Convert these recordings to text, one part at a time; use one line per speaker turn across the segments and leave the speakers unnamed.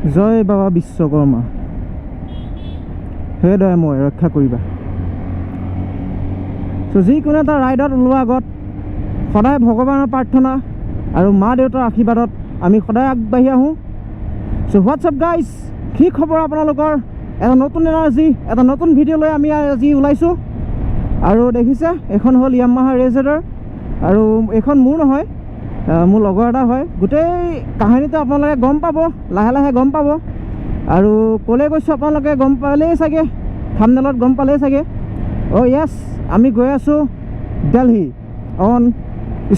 জয় বাবা বিশ্বকৰ্মা, হে দয়া মই ৰক্ষা কৰিবা। চ' যিকোনো এটা ৰাইডত ওলোৱাৰ আগত সদায় ভগৱানৰ প্ৰাৰ্থনা আৰু মা দেউতাৰ আশীৰ্বাদত আমি সদায় আগবাঢ়ি আহোঁ। চ' হোৱাটছআপ গাইজ, কি খবৰ আপোনালোকৰ? এটা নতুন এনাৰ্জি, এটা নতুন ভিডিঅ' লৈ আমি আজি ওলাইছোঁ। আৰু দেখিছে এইখন হ'ল য়ামাহা ৰেজেডাৰ, আৰু এইখন মোৰ নহয়, মোৰ লগৰ এটা হয়। গোটেই কাহিনীটো আপোনালোকে গম পাব, লাহে লাহে গম পাব। আৰু ক'লৈ গৈছোঁ আপোনালোকে গম পালেই চাগে, থাম্বনেইলত গম পালেই চাগে। অ' য়েছ, আমি গৈ আছোঁ দিল্লী অন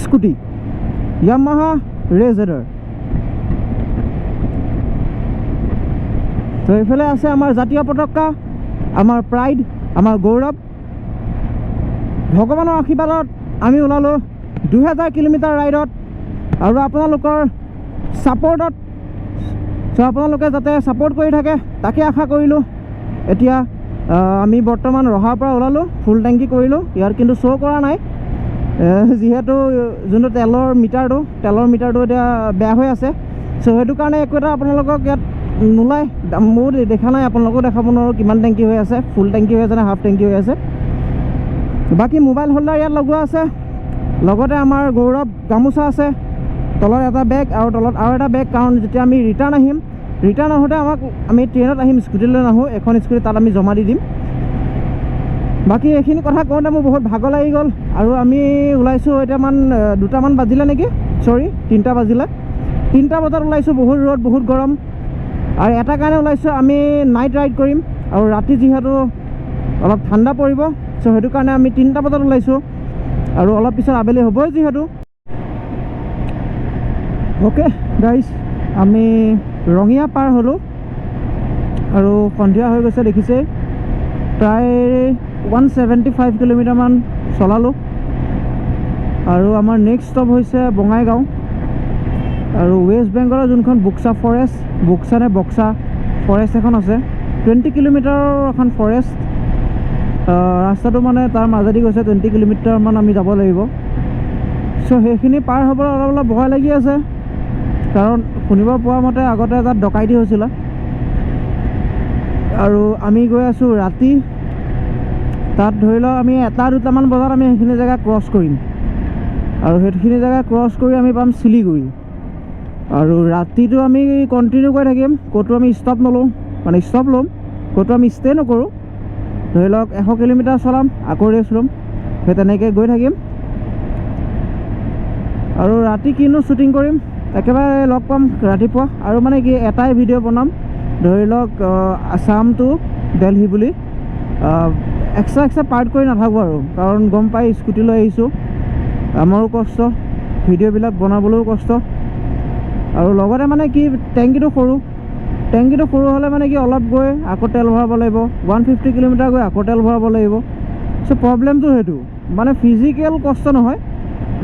স্কুটি, য়ামাহা ৰেজেডাৰ। তো এইফালে আছে আমাৰ জাতীয় পতাকা, আমাৰ প্ৰাইড, আমাৰ গৌৰৱ। ভগৱানৰ আশীৰ্বাদত আমি ওলালোঁ 2000 কিলোমিটাৰ ৰাইডত, আৰু আপোনালোকৰ ছাপৰ্টত। চ' আপোনালোকে যাতে ছাপৰ্ট কৰি থাকে তাকে আশা কৰিলোঁ। এতিয়া আমি বৰ্তমান ৰহাৰ পৰা ওলালোঁ, ফুল টেংকি কৰিলোঁ। ইয়াত কিন্তু শ্ব' কৰা নাই, যিহেতু যোনটো তেলৰ মিটাৰটো এতিয়া বেয়া হৈ আছে। চ' সেইটো কাৰণে একো এটা আপোনালোকক ইয়াত নোলায়, ময়ো দেখা নাই, আপোনালোকেও দেখাব নোৱাৰোঁ কিমান টেংকি হৈ আছে, ফুল টেংকি হৈ আছে নে হাফ টেংকি হৈ আছে। বাকী মোবাইল হোল্ডাৰ ইয়াত লগোৱা আছে, লগতে আমাৰ গৌৰৱ গামোচা আছে, তলত এটা বেগ আৰু তলত আৰু এটা বেগ। কাৰণ যেতিয়া আমি ৰিটাৰ্ণ আহোঁতে আমি ট্ৰেইনত আহিম, স্কুটিলৈ নাহোঁ। এখন স্কুটি তাত আমি জমা দি দিম। বাকী এইখিনি কথা কওঁতে মোৰ বহুত ভাগৰ লাগি গ'ল, আৰু আমি ওলাইছোঁ এতিয়ামান 2টামান বাজিলে নেকি, 3টা বাজিলে। 3টা বজাত ওলাইছোঁ, বহুত ৰ'দ, বহুত গৰম। আৰু এটা কাৰণে ওলাইছোঁ, আমি নাইট ৰাইড কৰিম, আৰু ৰাতি যিহেতু অলপ ঠাণ্ডা পৰিব। চ' সেইটো কাৰণে আমি 3টা বজাত ওলাইছোঁ, আৰু অলপ পিছত আবেলি হ'বই যিহেতু। অ'কে গাইজ, আমি ৰঙিয়া পাৰ হ'লোঁ, আৰু সন্ধিয়া হৈ গৈছে দেখিছে। প্ৰায় 175 কিলোমিটাৰমান চলালোঁ, আৰু আমাৰ নেক্সট ষ্টপ হৈছে বঙাইগাঁও। আৰু ৱেষ্ট বেংগলৰ যোনখন বক্সা ফৰেষ্ট এখন আছে, 20 কিলোমিটাৰৰ এখন ফৰেষ্ট। ৰাস্তাটো মানে তাৰ মাজেদি গৈছে, 20 কিলোমিটাৰমান আমি যাব লাগিব। চ' সেইখিনি পাৰ হ'বলৈ অলপ ভয় লাগি আছে, কাৰণ শুনিব পোৱা মতে আগতে তাত ডকাইতি হৈছিলে। আৰু আমি গৈ আছোঁ ৰাতি, তাত ধৰি লওক আমি 1-2টামান বজাত আমি সেইখিনি জেগা ক্ৰছ কৰিম, আৰু সেইখিনি জেগা ক্ৰছ কৰি আমি পাম শিলিগুৰি। আৰু ৰাতিটো আমি কণ্টিনিউ কৰি থাকিম, ক'তো আমি ষ্টপ নলওঁ, মানে ষ্টপ ল'ম, ক'তো আমি ষ্টে নকৰোঁ। ধৰি লওক 100 কিলোমিটাৰ চলাম, আকৌ ৰেষ্ট ল'ম, সেই তেনেকৈ গৈ থাকিম। আৰু ৰাতি কিনো শ্বুটিং কৰিম, একেবাৰে লগ পাম ৰাতিপুৱা। আৰু মানে কি, এটাই ভিডিঅ' বনাম, ধৰি লওক আসাম টু দিল্লী বুলি। এক্সট্ৰা পাৰ্ট কৰি নাথাকোঁ আৰু, কাৰণ গম পাই স্কুটি লৈ আহিছোঁ, আমাৰো কষ্ট, ভিডিঅ'বিলাক বনাবলৈও কষ্ট। আৰু লগতে মানে কি, টেংকিটো সৰু হ'লে মানে কি, অলপ গৈ আকৌ তেল ভৰাব লাগিব, 150 কিলোমিটাৰ গৈ আকৌ তেল ভৰাব লাগিব। চ' প্ৰব্লেমটো সেইটো, মানে ফিজিকেল কষ্ট নহয়,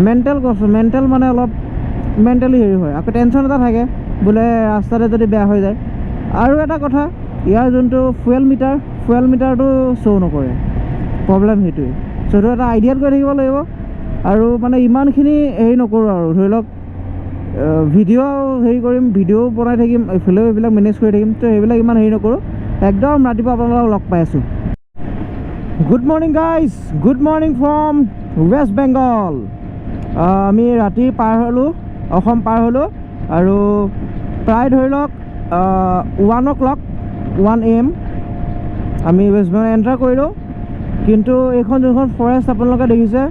মেণ্টেল কষ্ট। মেণ্টেল মানে অলপ মেণ্টেলি হেৰি হয়, আকৌ টেনশ্যন এটা থাকে বোলে ৰাস্তাতে যদি বেয়া হৈ যায়। আৰু এটা কথা, ইয়াৰ যোনটো ফুৱেল মিটাৰটো শ্ব' নকৰে, প্ৰব্লেম সেইটোৱে। চ' সেইটো এটা আইডিয়াত গৈ থাকিব লাগিব। আৰু মানে ইমানখিনি হেৰি নকৰোঁ আৰু, ধৰি লওক ভিডিঅ' হেৰি কৰিম, ভিডিঅ' বনাই থাকিম, এইফালেও এইবিলাক মেনেজ কৰি থাকিম। তো সেইবিলাক ইমান হেৰি নকৰোঁ, একদম ৰাতিপুৱা আপোনালোকক লগ পাই আছোঁ। Good morning guys, good morning from West Bengal. আমি ৰাতি পাৰ হ'লোঁ, অসম পাৰ হ'লোঁ, আৰু প্ৰায় ধৰি লওক 1 AM আমি ৱেষ্ট বেংগল এণ্টাৰ কৰিলোঁ। কিন্তু এইখন যোনখন ফৰেষ্ট আপোনালোকে দেখিছে,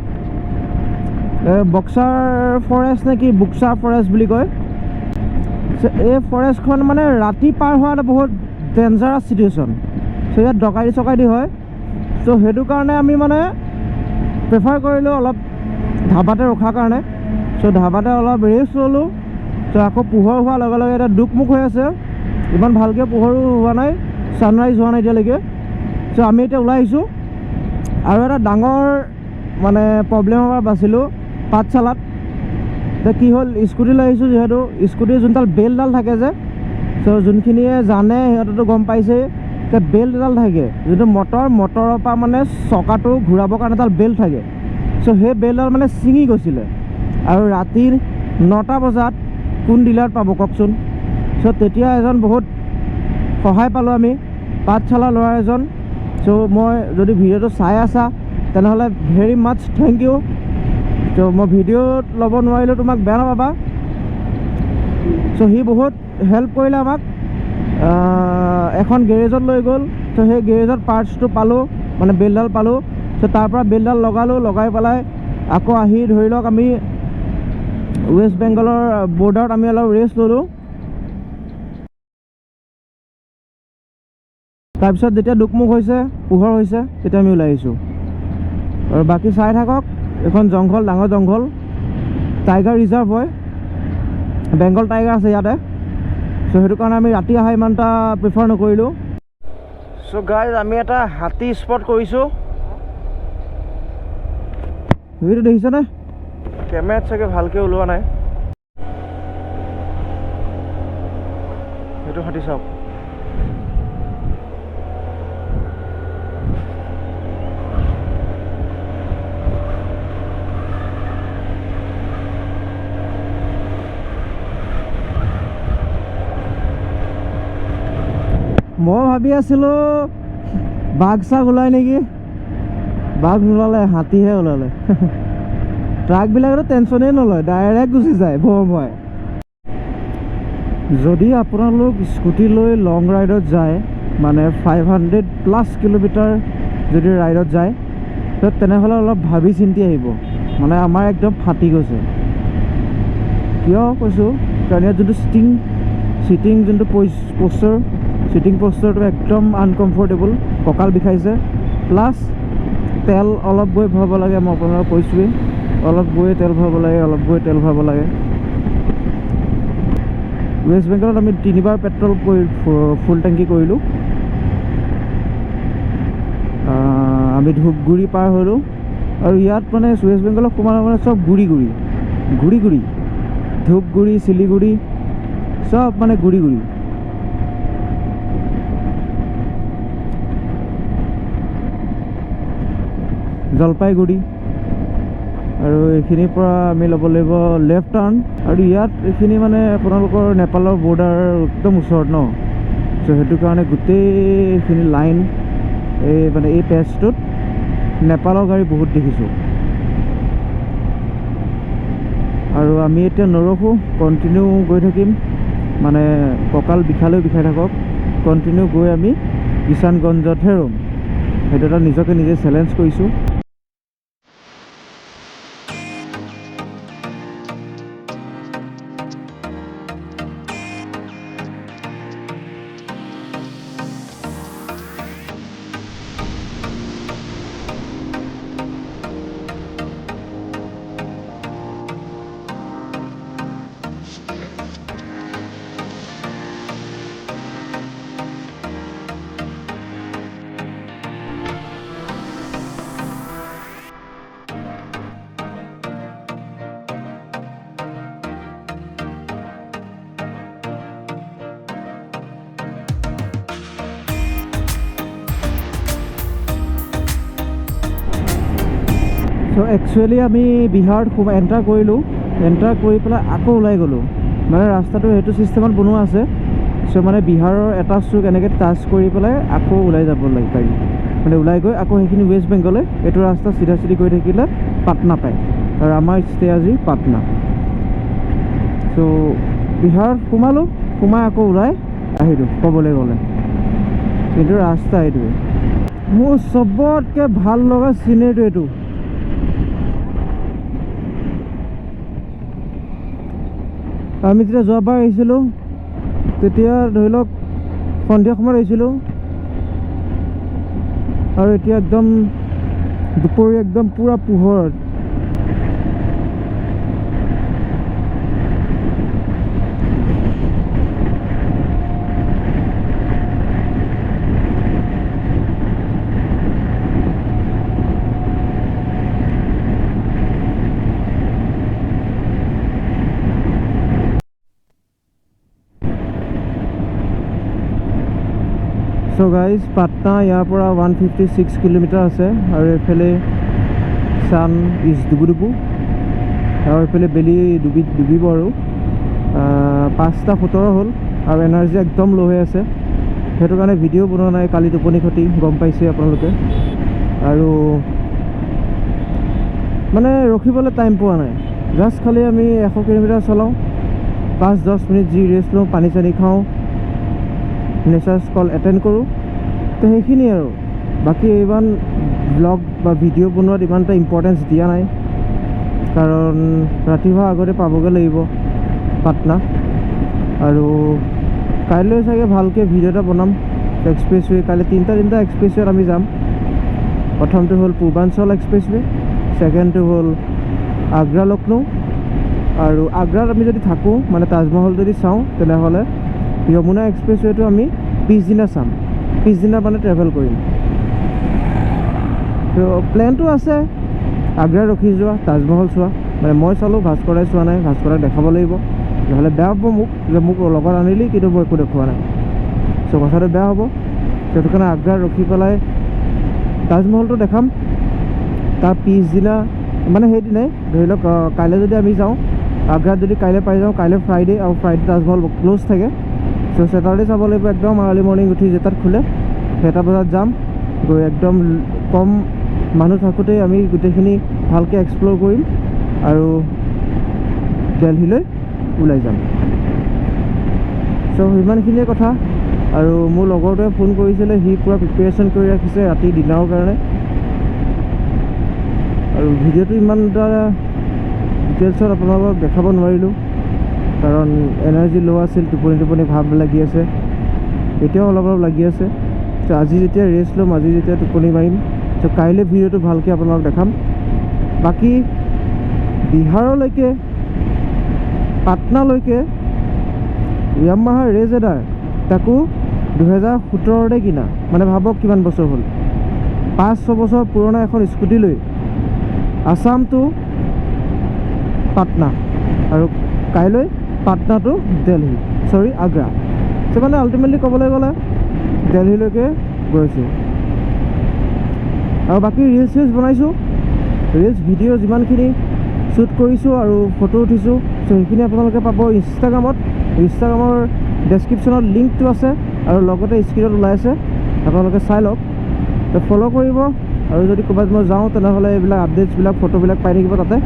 বক্সাৰ ফৰেষ্ট নে কি, বুকচা ফৰেষ্ট বুলি কয়। এই ফৰেষ্টখন মানে ৰাতি পাৰ হোৱাটো বহুত ডেঞ্জাৰাছ চিটুৱেশ্যন। চ' ইয়াত ডকাইতি হয়। চ' সেইটো কাৰণে আমি মানে প্ৰেফাৰ কৰিলোঁ অলপ ধাবাতে ৰখাৰ কাৰণে। চ' ধাবাতে অলপ ৰেষ্ট ল'লোঁ। চ' আকৌ পোহৰ হোৱাৰ লগে লগে এতিয়া দুকমুক হৈ আছে, ইমান ভালকৈ পোহৰো হোৱা নাই, ছানৰাইজ হোৱা নাই এতিয়ালৈকে। চ' আমি এতিয়া ওলাই আহিছোঁ। আৰু এটা ডাঙৰ মানে প্ৰব্লেমৰ পৰা বাচিলোঁ পাঠশালাত। এতিয়া কি হ'ল, স্কুটি লৈ আহিছোঁ যিহেতু, স্কুটিৰ যোনডাল বেল্টডাল থাকে যে, চ' যোনখিনিয়ে জানে সিহঁতেতো গম পাইছেই, যে বেল্ট এডাল থাকে, যোনটো মটৰৰ পৰা মানে চকাটো ঘূৰাবৰ কাৰণে এডাল বেল্ট থাকে। চ' সেই বেল্টডাল মানে ছিঙি গৈছিলে, আৰু ৰাতিৰ 9টা বজাত কোন ডিলাৰত পাব কওকচোন। চ' তেতিয়া এজন বহুত সহায় পালোঁ আমি পাঠশালা ল'ৰা এজন। চ' মই যদি ভিডিঅ'টো চাই আছা তেনেহ'লে ভেৰি মাছ থেংক ইউ। চ' মই ভিডিঅ'ত ল'ব নোৱাৰিলোঁ, তোমাক বেয়া নাপাবা। চ' সি বহুত হেল্প কৰিলে আমাক, এখন গেৰেজত লৈ গ'ল। চ' সেই গেৰেজত পাৰ্টছটো পালোঁ, মানে বেলডাল পালোঁ। চ' তাৰপৰা বেলডাল লগাই পেলাই আকৌ আহি ধৰি লওক আমি ৱেষ্ট বেংগলৰ বৰ্ডাৰত আমি অলপ ৰেষ্ট ল'লোঁ। তাৰপিছত যেতিয়া দুকমুখ হৈছে, পোহৰ হৈছে, তেতিয়া আমি ওলাই আহিছোঁ। আৰু বাকী চাই থাকক, এখন জংঘল, ডাঙৰ জংঘল, টাইগাৰ ৰিজাৰ্ভ হয়, বেংগল টাইগাৰ আছে ইয়াতে। চ' সেইটো কাৰণে আমি ৰাতি অহা ইমান এটা প্ৰিফাৰ নকৰিলোঁ। চ' গাইজ আমি এটা হাতী স্পট কৰিছোঁ। ভিডিঅ'টো দেখিছেনে? কেমেৰাত চাগে ভালকৈ ওলোৱা নাই, সেইটো হাতী চাওক। মই ভাবি আছিলোঁ বাঘ চাঘ ওলায় নেকি, বাঘ নোলালে, হাতীহে ওলালে। ট্ৰাকবিলাকেতো টেনশ্যনেই নলয়, ডাইৰেক্ট গুচি যায় ভয়। যদি আপোনালোক স্কুটি লৈ লং ৰাইডত যায়, মানে 500+ কিলোমিটাৰ যদি ৰাইডত যায়, তেনেহ'লে অলপ ভাবি চিন্তি আহিব। মানে আমাৰ একদম ফাটি গৈছে। কিয় কৈছোঁ, কাৰণ ইয়াত যোনটো চিটিং যোনটো প'ষ্টাৰ, চিটিং প'ষ্টাৰটো একদম আনকমফৰ্টেবল, কঁকাল বিষাইছে। প্লাছ তেল অলপ গৈ ভৰাব লাগে, মই আপোনালোকক কৈছোঁৱেই, অলপ গৈ তেল ভৰাব লাগে। ৱেষ্ট বেংগলত আমি 3বাৰ পেট্ৰল ফুল টেংকি কৰিলোঁ। আমি ধূপগুৰি পাৰ হ'লোঁ, আৰু ইয়াত মানে ৱেষ্ট বেংগলত সোমালে মানে চব গুৰি ধূপগুৰি, শিলিগুৰি, চব মানে গুৰি। জলপাইগুৰি, আৰু এইখিনিৰ পৰা আমি ল'ব লাগিব লেফ্ট টাৰ্ণ। আৰু ইয়াত এইখিনি মানে আপোনালোকৰ নেপালৰ বৰ্ডাৰ একদম ওচৰত ন, চ' সেইটো কাৰণে গোটেইখিনি লাইন এই পেজটোত নেপালৰ গাড়ী বহুত দেখিছোঁ। আৰু আমি এতিয়া নৰখোঁ, কণ্টিনিউ গৈ থাকিম, মানে কঁকাল বিষাই থাকক, কণ্টিনিউ গৈ আমি কিষাণগঞ্জতহে ৰ'ম। সেইটো এটা নিজকে নিজে চেলেঞ্জ কৰিছোঁ। চ' একচুৱেলি আমি বিহাৰত এণ্টাৰ কৰিলোঁ, এণ্টাৰ কৰি পেলাই আকৌ ওলাই গ'লোঁ। মানে ৰাস্তাটো সেইটো ছিষ্টেমত বনোৱা আছে। চ' মানে বিহাৰৰ এটা চুক এনেকৈ টাচ কৰি পেলাই আকৌ ওলাই যাব লাগে পাৰি, মানে ওলাই গৈ আকৌ সেইখিনি ৱেষ্ট বেংগলে এইটো ৰাস্তা চিধা কৰি থাকিলে পাটনা পায়। আৰু আমাৰ ষ্টে আজি পাটনা। চ' বিহাৰত সোমাই আকৌ ওলাই আহিলোঁ ক'বলৈ গ'লে, কিন্তু ৰাস্তা এইটোৱে। মোৰ চবতকৈ ভাল লগা চিনেৰীটো এইটো। আমি যেতিয়া যোৱাবাৰ আহিছিলোঁ তেতিয়া ধৰি লওক সন্ধিয়া সময়ত আহিছিলোঁ, আৰু এতিয়া একদম দুপৰীয়া একদম পূৰা পোহৰত। চ' গাইজ, পাটনা ইয়াৰ পৰা 156 কিলোমিটাৰ আছে, আৰু এইফালে ছান ইজ ডুবু, আৰু এইফালে বেলি ডুবিব। আৰু 5:17 হ'ল, আৰু এনাৰ্জি একদম ল' হৈ আছে। সেইটো কাৰণে ভিডিঅ' বনোৱা নাই। কালি টোপনি ক্ষতি গম পাইছে আপোনালোকে, আৰু মানে ৰখিবলৈ টাইম পোৱা নাই। জাষ্ট খালি আমি 100 কিলোমিটাৰ চলাওঁ, 5-10 মিনিট যি ৰেষ্ট লওঁ, পানী চানী খাওঁ, নেচাৰ্ছ কল এটেণ্ড কৰোঁ, তো সেইখিনি আৰু। বাকী ইমান ব্লগ বা ভিডিঅ' বনোৱাত ইমান এটা ইম্পৰ্টেঞ্চ দিয়া নাই, কাৰণ ৰাতিপুৱা আগতে পাবগৈ লাগিব পাটনা। আৰু কাইলৈ চাগে ভালকৈ ভিডিঅ' এটা বনাম এক্সপ্ৰেছৱে'। কাইলৈ তিনিটা এক্সপ্ৰেছৱে'ত আমি যাম। প্ৰথমটো হ'ল পূৰ্বাঞ্চল এক্সপ্ৰেছৱে', ছেকেণ্ডটো হ'ল আগ্ৰা লক্ষ্ণৌ, আৰু আগ্ৰাত আমি যদি থাকোঁ মানে তাজমহল যদি চাওঁ তেনেহ'লে যমুনা এক্সপ্ৰেছৱে'টো আমি পিছদিনা চাম, পিছদিনা মানে ট্ৰেভেল কৰিম। তো প্লেনটো আছে আগ্ৰা ৰখি যোৱা, তাজমহল চোৱা। মানে মই চালোঁ, ভাস্কৰাই চোৱা নাই, ভাস্কৰক দেখাব লাগিব, নহ'লে বেয়া হ'ব মোক যে মোক লগত আনিলি কিন্তু মই একো দেখুওৱা নাই। চ' কথাটো বেয়া হ'ব। সেইটো কাৰণে আগ্ৰা ৰখি পেলাই তাজমহলটো দেখাম। তাৰ পিছদিনা মানে সেইদিনাই ধৰি লওক কাইলৈ যদি আমি যাওঁ আগ্ৰাত, যদি কাইলৈ পাই যাওঁ, কাইলৈ ফ্ৰাইডে, আৰু ফ্ৰাইডে তাজমহল ক্ল'জ থাকে। চ' ছেটাৰডে চাব লাগিব একদম আৰ্লি মৰ্ণিং উঠি, যেটাত খোলে 6টা বজাত যাম। গৈ একদম কম মানুহ থাকোঁতেই আমি গোটেইখিনি ভালকৈ এক্সপ্ল'ৰ কৰিম আৰু দিল্লীলৈ ওলাই যাম। চ' সিমানখিনিয়ে কথা। আৰু মোৰ লগৰটোৱে ফোন কৰিছিলে, সি পূৰা প্ৰিপেৰেশ্যন কৰি ৰাখিছে ৰাতি ডিনাৰৰ কাৰণে। আৰু ভিডিঅ'টো ইমান এটা ডিটেইলছত আপোনালোকক দেখাব নোৱাৰিলোঁ, কাৰণ এনাৰ্জি ল' আছিল, টোপনি ভাৱ লাগি আছে, এতিয়াও অলপ লাগি আছে। ত' আজি যেতিয়া ৰেষ্ট ল'ম, আজি যেতিয়া টোপনি মাৰিম, ত' কাইলৈ ভিডিঅ'টো ভালকৈ আপোনালোকক দেখাম। বাকী বিহাৰলৈকে, পাটনালৈকে য়ামাহা ৰেজেডাৰ, তাকো 2017 কিনা, মানে ভাবক কিমান বছৰ হ'ল। 5-6 বছৰ পুৰণা এখন স্কুটি লৈ আছাম টু পাটনা, আৰু কাইলৈ পাটনা টু দিল্লী, আগ্ৰা। চ' মানে আল্টিমেটলি ক'বলৈ গ'লে দিল্লীলৈকে গৈছোঁ। আৰু বাকী ৰিলচ বনাইছোঁ, ভিডিঅ' যিমানখিনি শ্বুট কৰিছোঁ আৰু ফটো উঠিছোঁ, চ' সেইখিনি আপোনালোকে পাব ইনষ্টাগ্ৰামত। ইনষ্টাগ্ৰামৰ ডেছক্ৰিপশ্যনত লিংকটো আছে, আৰু লগতে স্ক্ৰীণত ওলাই আছে, আপোনালোকে চাই লওক। তো ফ'ল' কৰিব, আৰু যদি ক'ৰবাত মই যাওঁ তেনেহ'লে এইবিলাক আপডেটছবিলাক, ফটোবিলাক পাই থাকিব তাতে।